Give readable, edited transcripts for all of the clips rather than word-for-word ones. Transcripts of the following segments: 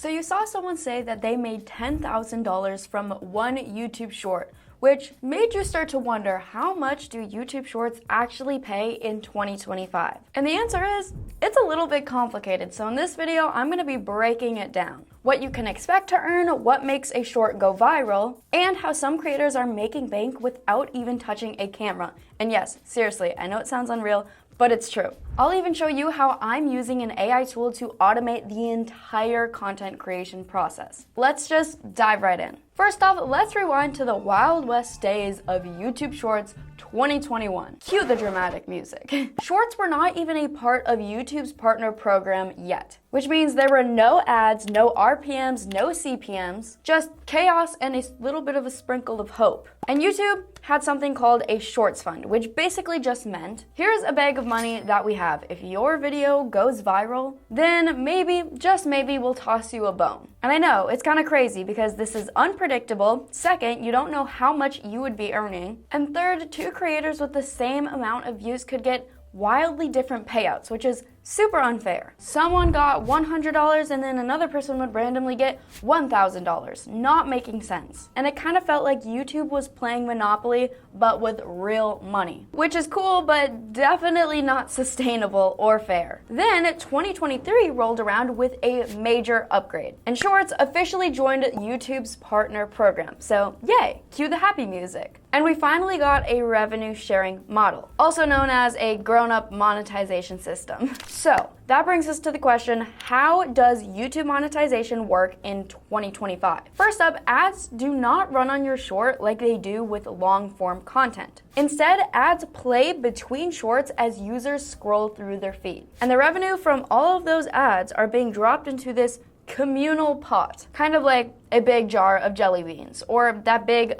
So you saw someone say that they made $10,000 from one YouTube short, which made you start to wonder, how much do YouTube Shorts actually pay in 2025? And the answer is, it's a little bit complicated. So in this video, I'm gonna be breaking it down. What you can expect to earn, what makes a short go viral, and how some creators are making bank without even touching a camera. And yes, seriously, I know it sounds unreal, but it's true. I'll even show you how I'm using an AI tool to automate the entire content creation process. Let's just dive right in. First off, let's rewind to the Wild West days of YouTube Shorts 2021. Cue the dramatic music. Shorts were not even a part of YouTube's partner program yet, which means there were no ads, no RPMs, no CPMs, just chaos and a little bit of a sprinkle of hope. And YouTube had something called a Shorts Fund, which basically just meant, here's a bag of money that we have. If your video goes viral, then maybe, just maybe, we'll toss you a bone. And I know, it's kind of crazy because this is unpredictable. Second, you don't know how much you would be earning. And third, two creators with the same amount of views could get wildly different payouts, which is super unfair. Someone got $100 and then another person would randomly get $1,000, not making sense. And it kind of felt like YouTube was playing Monopoly, but with real money, which is cool, but definitely not sustainable or fair. Then 2023 rolled around with a major upgrade, and Shorts officially joined YouTube's partner program. So yay, cue the happy music. And we finally got a revenue sharing model, also known as a grown-up monetization system. So that brings us to the question, how does YouTube monetization work in 2025? First up, ads do not run on your short like they do with long-form content. Instead, ads play between shorts as users scroll through their feed. And the revenue from all of those ads are being dropped into this communal pot, kind of like a big jar of jelly beans, or that big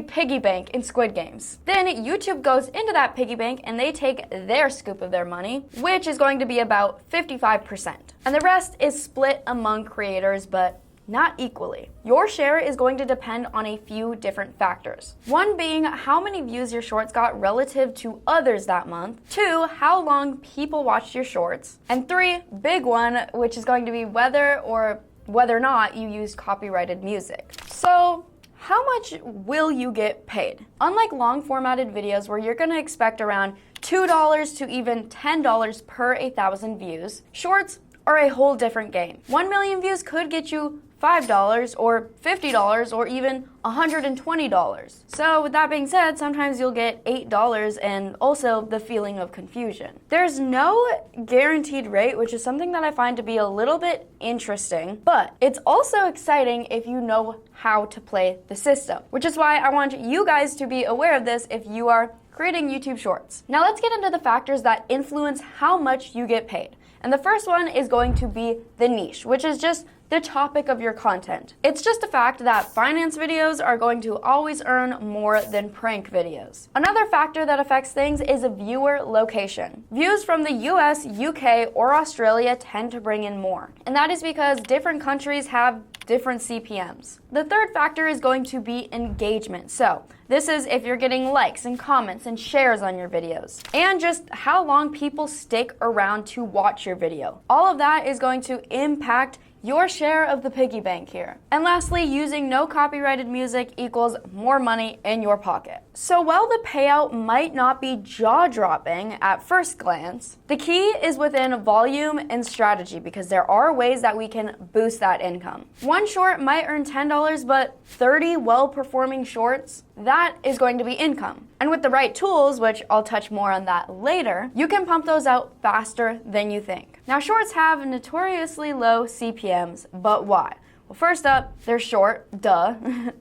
piggy bank in Squid Games. Then YouTube goes into that piggy bank and they take their scoop of their money, which is going to be about 55%. And the rest is split among creators, but not equally. Your share is going to depend on a few different factors. One being how many views your shorts got relative to others that month. Two, how long people watched your shorts. And three, big one, which is going to be whether or not you used copyrighted music. So how much will you get paid? Unlike long formatted videos where you're gonna expect around $2 to even $10 per 1,000 views, shorts are a whole different game. 1 million views could get you $5 or $50 or even $120. So with that being said, sometimes you'll get $8 and also the feeling of confusion. There's no guaranteed rate, which is something that I find to be a little bit interesting, but it's also exciting if you know how to play the system, which is why I want you guys to be aware of this if you are creating YouTube Shorts. Now let's get into the factors that influence how much you get paid. And the first one is going to be the niche, which is just the topic of your content. It's just a fact that finance videos are going to always earn more than prank videos. Another factor that affects things is a viewer location. Views from the US, UK, or Australia tend to bring in more. And that is because different countries have different CPMs. The third factor is going to be engagement. So this is if you're getting likes and comments and shares on your videos, and just how long people stick around to watch your video. All of that is going to impact your share of the piggy bank here. And lastly, using no copyrighted music equals more money in your pocket. So while the payout might not be jaw-dropping at first glance, the key is within volume and strategy, because there are ways that we can boost that income. One short might earn $10, but 30 well-performing shorts, that is going to be income. And with the right tools, which I'll touch more on that later, you can pump those out faster than you think. Now, shorts have notoriously low CPMs, but why? Well, first up, they're short, duh.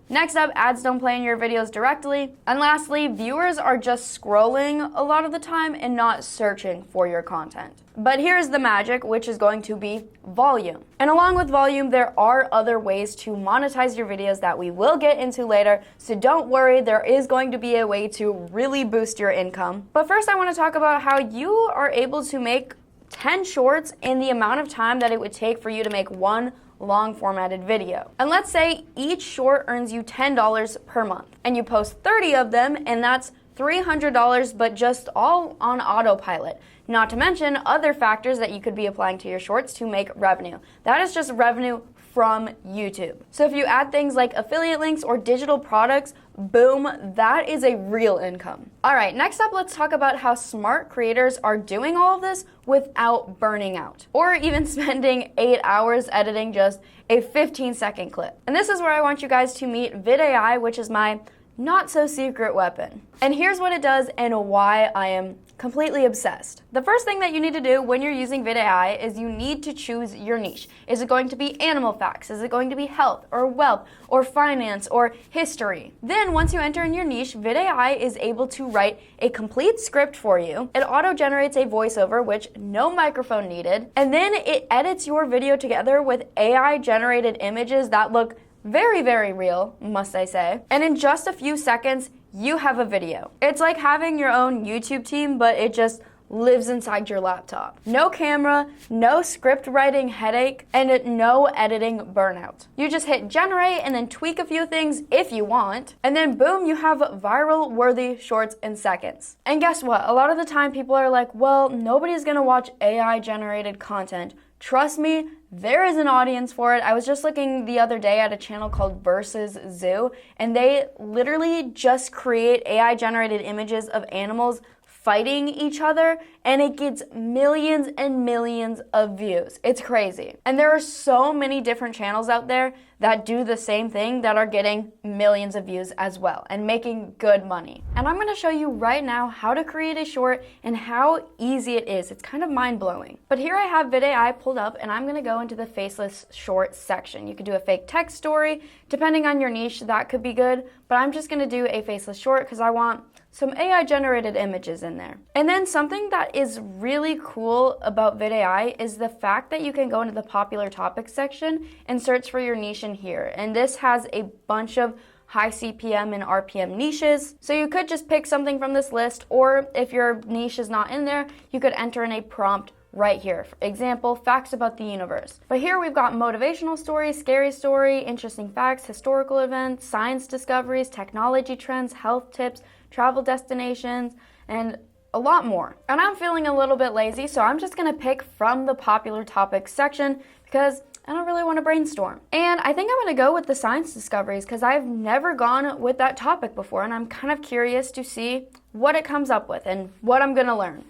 Next up, ads don't play in your videos directly. And lastly, viewers are just scrolling a lot of the time and not searching for your content. But here's the magic, which is going to be volume. And along with volume, there are other ways to monetize your videos that we will get into later. So don't worry, there is going to be a way to really boost your income. But first, I want to talk about how you are able to make 10 shorts in the amount of time that it would take for you to make one long formatted video. And let's say each short earns you $10 per month, and you post 30 of them, and that's $300, but just all on autopilot. not to mention other factors that you could be applying to your shorts to make revenue. That is just revenue from YouTube. So if you add things like affiliate links or digital products, boom, that is a real income. All right, next up, let's talk about how smart creators are doing all of this without burning out, or even spending 8 hours editing just a 15-second clip. And this is where I want you guys to meet VidAI, which is my not so secret weapon. And here's what it does and why I am completely obsessed. The first thing that you need to do when you're using VidAI is you need to choose your niche. Is it going to be animal facts? Is it going to be health or wealth or finance or history? Then once you enter in your niche, VidAI is able to write a complete script for you. It auto-generates a voiceover, which no microphone needed, and then it edits your video together with AI-generated images that look very, very real, must I say. And in just a few seconds, you have a video. It's like having your own YouTube team, but it just lives inside your laptop. No camera, no script writing headache, and no editing burnout. You just hit generate and then tweak a few things if you want, and then boom, you have viral worthy shorts in seconds. And guess what? A lot of the time people are like, well, nobody's gonna watch AI generated content. Trust me, there is an audience for it. I was just looking the other day at a channel called Versus Zoo, and they literally just create AI generated images of animals fighting each other, and it gets millions and millions of views. It's crazy. And there are so many different channels out there that do the same thing that are getting millions of views as well and making good money. And I'm gonna show you right now how to create a short and how easy it is. It's kind of mind-blowing. But here I have VidAI pulled up, and I'm gonna go into the faceless short section. You could do a fake text story. Depending on your niche, that could be good, but I'm just gonna do a faceless short because I want some AI generated images in there. And then something that is really cool about VidAI is the fact that you can go into the popular topics section and search for your niche in here. And this has a bunch of high CPM and RPM niches. So you could just pick something from this list, or if your niche is not in there, you could enter in a prompt right here. For example, facts about the universe. But here we've got motivational story, scary story, interesting facts, historical events, science discoveries, technology trends, health tips, travel destinations, and a lot more. And I'm feeling a little bit lazy, so I'm just gonna pick from the popular topics section because I don't really want to brainstorm. And I think I'm gonna go with the science discoveries because I've never gone with that topic before, and I'm kind of curious to see what it comes up with and what I'm gonna learn.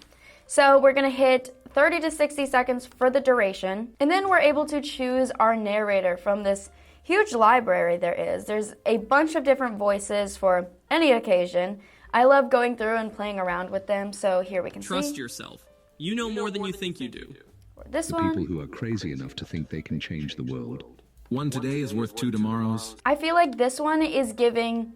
So we're gonna hit 30 to 60 seconds for the duration, and then we're able to choose our narrator from this huge library there is. There's a bunch of different voices for any occasion. I love going through and playing around with them, so here we can Trust yourself. You know more than you think you do. This the one. people who are crazy enough to think they can change the world. One today is worth two tomorrows. I feel like this one is giving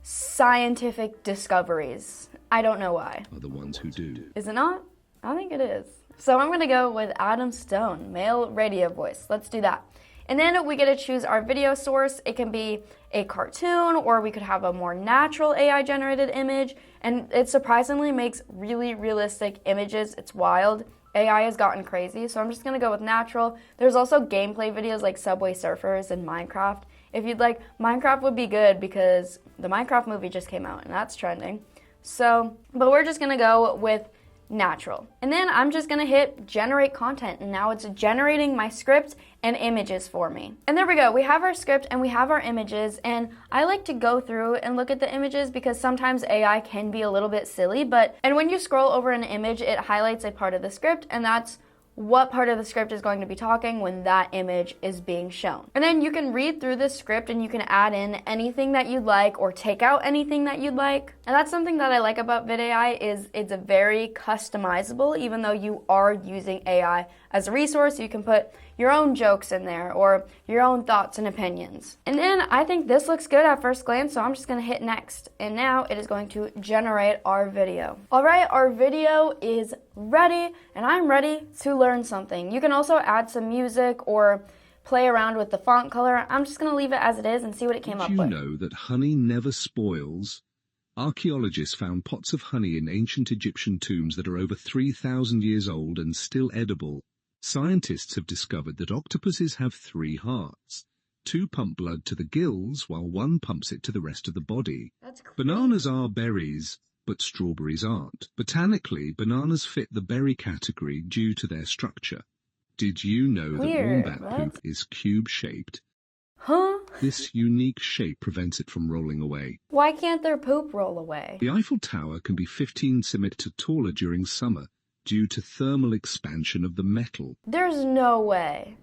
scientific discoveries. I don't know why. Are the ones who do. Is it not? I think it is. So I'm gonna go with Adam Stone, male radio voice. Let's do that. And then we get to choose our video source. It can be a cartoon, or we could have a more natural AI generated image. And it surprisingly makes really realistic images. It's wild. AI has gotten crazy, so I'm just gonna go with natural. There's also gameplay videos like Subway Surfers and Minecraft. If you'd like, Minecraft would be good because the Minecraft movie just came out and that's trending. So, but we're just gonna go with natural. And then I'm just gonna hit generate content, and now it's generating my script and images for me. And there we go, we have our script and we have our images, and I like to go through and look at the images because sometimes AI can be a little bit silly, and when you scroll over an image, it highlights a part of the script, and that's what part of the script is going to be talking when that image is being shown. And then you can read through this script and you can add in anything that you'd like or take out anything that you'd like. And that's something that I like about VidAI is it's a very customizable, even though you are using AI as a resource, you can put your own jokes in there or your own thoughts and opinions. And then I think this looks good at first glance, so I'm just gonna hit next. And now it is going to generate our video. All right, our video is ready, and I'm ready to learn something. You can also add some music or play around with the font color. I'm just gonna leave it as it is and see what it came up with. Did you know that honey never spoils? Archaeologists found pots of honey in ancient Egyptian tombs that are over 3,000 years old and still edible. Scientists have discovered that octopuses have 3 hearts. 2 pump blood to the gills, while 1 pumps it to the rest of the body. That's crazy. Bananas are berries. but strawberries aren't. Botanically, bananas fit the berry category due to their structure. Did you know that Weird, wombat what? poop is cube-shaped? Huh? This unique shape prevents it from rolling away. Why can't their poop roll away? The Eiffel Tower can be 15 centimeters taller during summer due to thermal expansion of the metal. There's no way.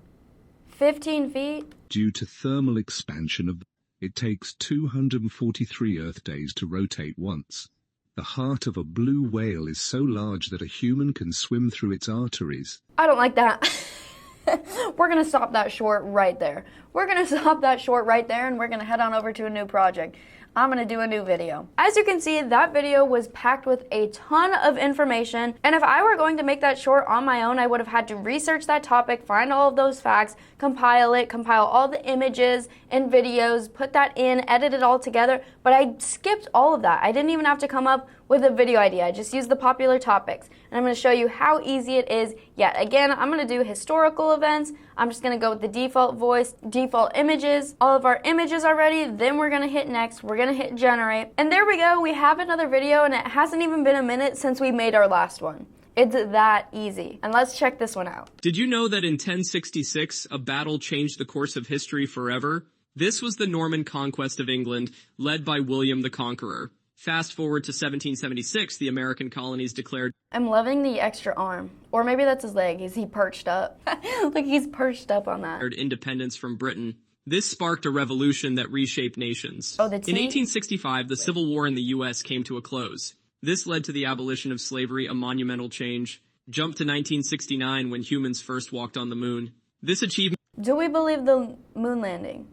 15 feet? Due to thermal expansion of it takes 243 Earth days to rotate once. The heart of a blue whale is so large that a human can swim through its arteries. I don't like that. We're gonna stop that short right there. We're gonna stop that short right there and we're gonna head on over to a new project. I'm gonna do a new video. As you can see, that video was packed with a ton of information, and if I were going to make that short on my own, I would have had to research that topic, find all of those facts, compile it, compile all the images and videos, put that in, edit it all together, but I skipped all of that. I didn't even have to come up with a video idea. I just used the popular topics, and I'm gonna show you how easy it is. Yet again, I'm gonna do historical events. I'm just gonna go with the default voice, default images. All of our images are ready, then we're gonna hit next, we're gonna hit generate. And there we go, we have another video, and it hasn't even been a minute since we made our last one. It's that easy. And let's check this one out. Did you know that in 1066, a battle changed the course of history forever? This was the Norman conquest of England, led by William the Conqueror. Fast forward to 1776, the American colonies declared I'm loving the extra arm. Or maybe that's his leg. Is he perched up? Like he's perched up on that. independence from Britain. This sparked a revolution that reshaped nations. Oh, the In T? 1865, the Civil War in the U.S. came to a close. This led to the abolition of slavery, a monumental change. Jump to 1969 when humans first walked on the moon. This achievement Do we believe the moon landing?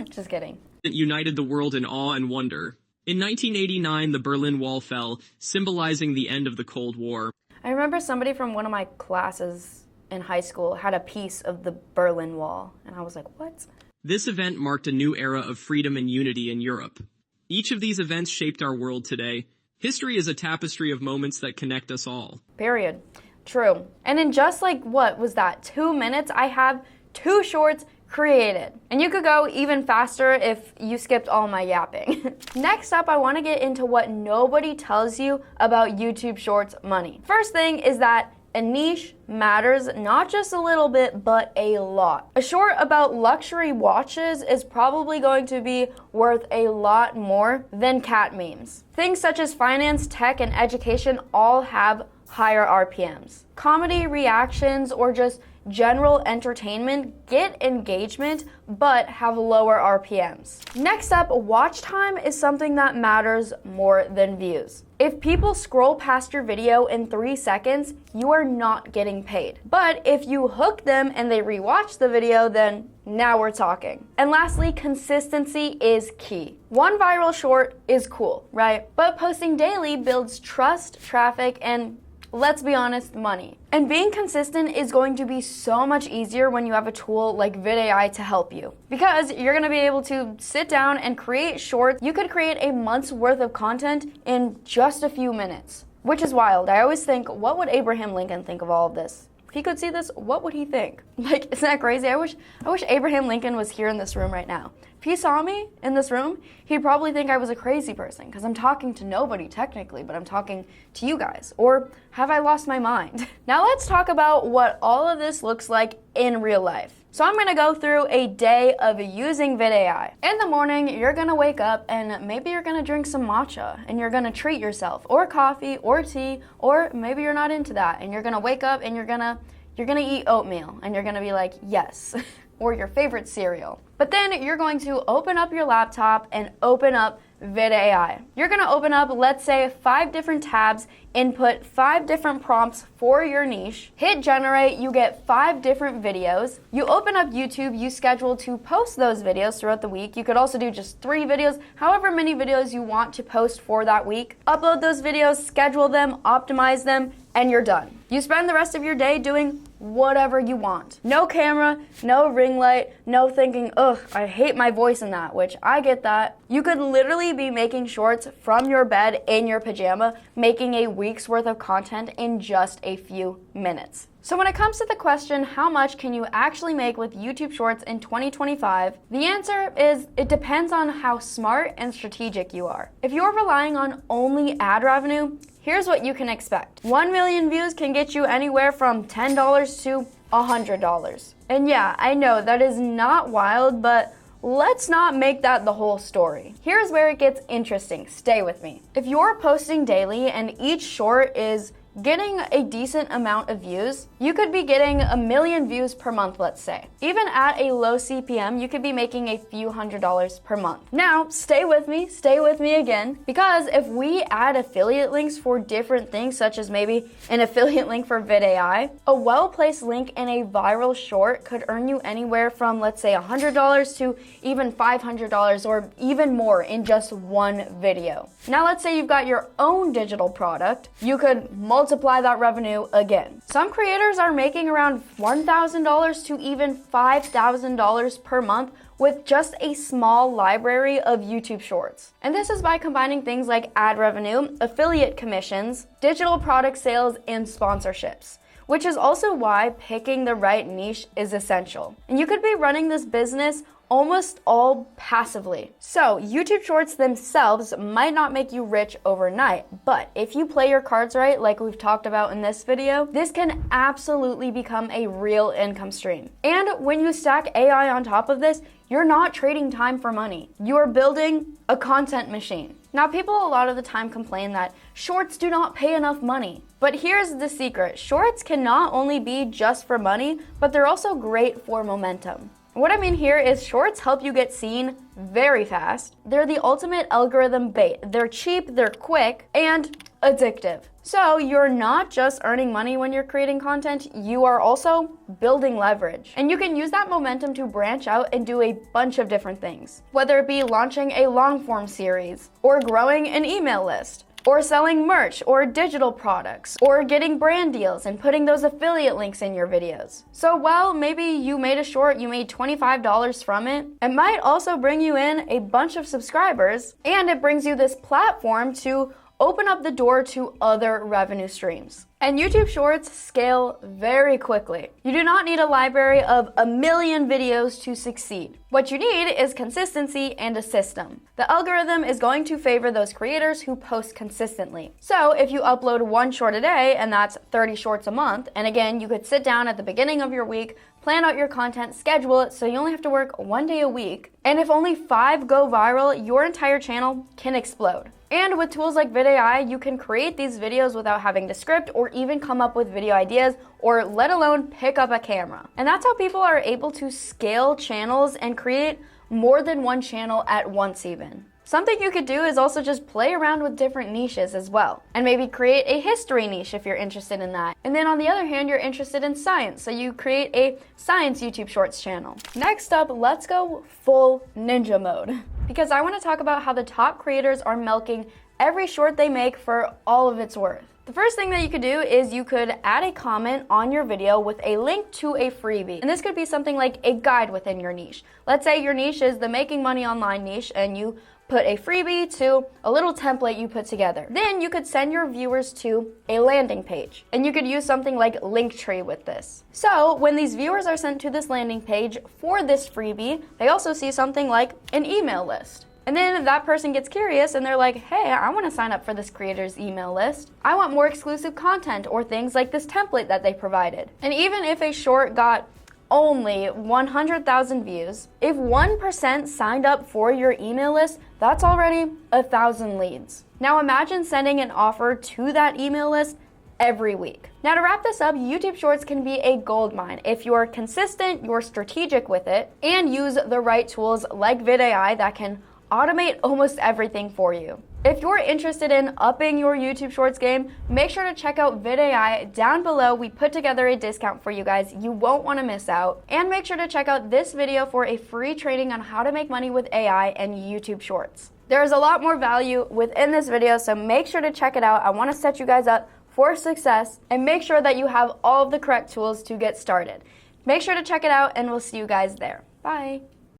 Just kidding. united the world in awe and wonder. In 1989, the Berlin Wall fell, symbolizing the end of the Cold War. I remember somebody from one of my classes in high school had a piece of the Berlin Wall, and I was like, what? This event marked a new era of freedom and unity in Europe. Each of these events shaped our world today. History is a tapestry of moments that connect us all. Period. True. And in just like, what was that, 2 minutes, I have 2 shorts created. And you could go even faster if you skipped all my yapping. Next up, I want to get into what nobody tells you about YouTube Shorts money. First thing is that a niche matters not just a little bit, but a lot. A short about luxury watches is probably going to be worth a lot more than cat memes. Things such as finance, tech, and education all have higher RPMs. Comedy, reactions, or just general entertainment get engagement but have lower RPMs. Next up, watch time is something that matters more than views. If people scroll past your video in 3 seconds, you are not getting paid. But if you hook them and they rewatch the video, then now we're talking. And lastly, consistency is key. One viral short is cool, right? But posting daily builds trust, traffic, and let's be honest, money. And being consistent is going to be so much easier when you have a tool like VidAI to help you. Because you're gonna be able to sit down and create shorts. You could create a month's worth of content in just a few minutes, which is wild. I always think, what would Abraham Lincoln think of all of this? If he could see this, what would he think? Like, isn't that crazy? I wish Abraham Lincoln was here in this room right now. If he saw me in this room, he'd probably think I was a crazy person because I'm talking to nobody technically, but I'm talking to you guys. Or have I lost my mind? Now let's talk about what all of this looks like in real life. So I'm gonna go through a day of using VidAI. In the morning, you're gonna wake up and maybe you're gonna drink some matcha and you're gonna treat yourself, or coffee, or tea, or maybe you're not into that and you're gonna wake up and you're gonna eat oatmeal and you're gonna be like, yes, or your favorite cereal. But then you're going to open up your laptop and open up VidAI. You're gonna open up, let's say, 5 different tabs, input 5 different prompts for your niche, hit generate, you get 5 different videos. You open up YouTube, you schedule to post those videos throughout the week. You could also do just 3 videos, however many videos you want to post for that week. Upload those videos, schedule them, optimize them, and you're done. You spend the rest of your day doing whatever you want. No camera, no ring light, no thinking, ugh, I hate my voice in that, which I get that. You could literally be making shorts from your bed in your pajama, making a week's worth of content in just a few minutes. So when it comes to the question, how much can you actually make with YouTube Shorts in 2025? The answer is it depends on how smart and strategic you are. If you're relying on only ad revenue, here's what you can expect. 1 million views can get you anywhere from $10 to $100. And yeah, I know that is not wild, but let's not make that the whole story. Here's where it gets interesting. Stay with me. If you're posting daily and each short is getting a decent amount of views, you could be getting 1 million views per month, let's say. Even at a low CPM, you could be making a few $100s per month. Now, stay with me again, because if we add affiliate links for different things, such as maybe an affiliate link for VidAI, a well-placed link in a viral short could earn you anywhere from, let's say, $100 to even $500 or even more in just one video. Now, let's say you've got your own digital product, you could multiply that revenue again. Some creators are making around $1,000 to even $5,000 per month with just a small library of YouTube Shorts. And this is by combining things like ad revenue, affiliate commissions, digital product sales, and sponsorships, which is also why picking the right niche is essential. And you could be running this business almost all passively. So YouTube Shorts themselves might not make you rich overnight, but if you play your cards right, like we've talked about in this video, this can absolutely become a real income stream. And when you stack AI on top of this, you're not trading time for money. You are building a content machine. Now, people a lot of the time complain that shorts do not pay enough money. But here's the secret. Shorts can not only be just for money, but they're also great for momentum. What I mean here is shorts help you get seen very fast. They're the ultimate algorithm bait. They're cheap, they're quick, and addictive. So you're not just earning money when you're creating content, you are also building leverage. And you can use that momentum to branch out and do a bunch of different things. Whether it be launching a long form series, or growing an email list, or selling merch or digital products, or getting brand deals and putting those affiliate links in your videos. So while maybe you made a short, you made $25 from it, it might also bring you in a bunch of subscribers, and it brings you this platform to open up the door to other revenue streams. And YouTube Shorts scale very quickly. You do not need a library of 1 million videos to succeed. What you need is consistency and a system. The algorithm is going to favor those creators who post consistently. So if you upload 1 short a day, and that's 30 shorts a month, and again, you could sit down at the beginning of your week, plan out your content, schedule it so you only have to work 1 day a week, and if only 5 go viral, your entire channel can explode. And with tools like VidAI, you can create these videos without having to script or even come up with video ideas, or let alone pick up a camera. And that's how people are able to scale channels and create more than one channel at once even. Something you could do is also just play around with different niches as well, and maybe create a history niche if you're interested in that. And then on the other hand, you're interested in science, so you create a science YouTube Shorts channel. Next up, let's go full ninja mode, because I want to talk about how the top creators are milking every short they make for all of its worth. The first thing that you could do is you could add a comment on your video with a link to a freebie. And this could be something like a guide within your niche. Let's say your niche is the making money online niche, and you put a freebie to a little template you put together. Then you could send your viewers to a landing page, and you could use something like Linktree with this. So when these viewers are sent to this landing page for this freebie, they also see something like an email list. And then that person gets curious and they're like, hey, I want to sign up for this creator's email list. I want more exclusive content or things like this template that they provided. And even if a short got only 100,000 views, if 1% signed up for your email list, that's already 1,000 leads. Now imagine sending an offer to that email list every week. Now to wrap this up, YouTube Shorts can be a goldmine if you're consistent, you're strategic with it, and use the right tools like VidAI that can automate almost everything for you. If you're interested in upping your YouTube Shorts game, make sure to check out VidAI down below. We put together a discount for you guys. You won't want to miss out. And make sure to check out this video for a free training on how to make money with AI and YouTube Shorts. There's a lot more value within this video, so make sure to check it out. I want to set you guys up for success, and make sure that you have all of the correct tools to get started. Make sure to check it out, and we'll see you guys there. Bye.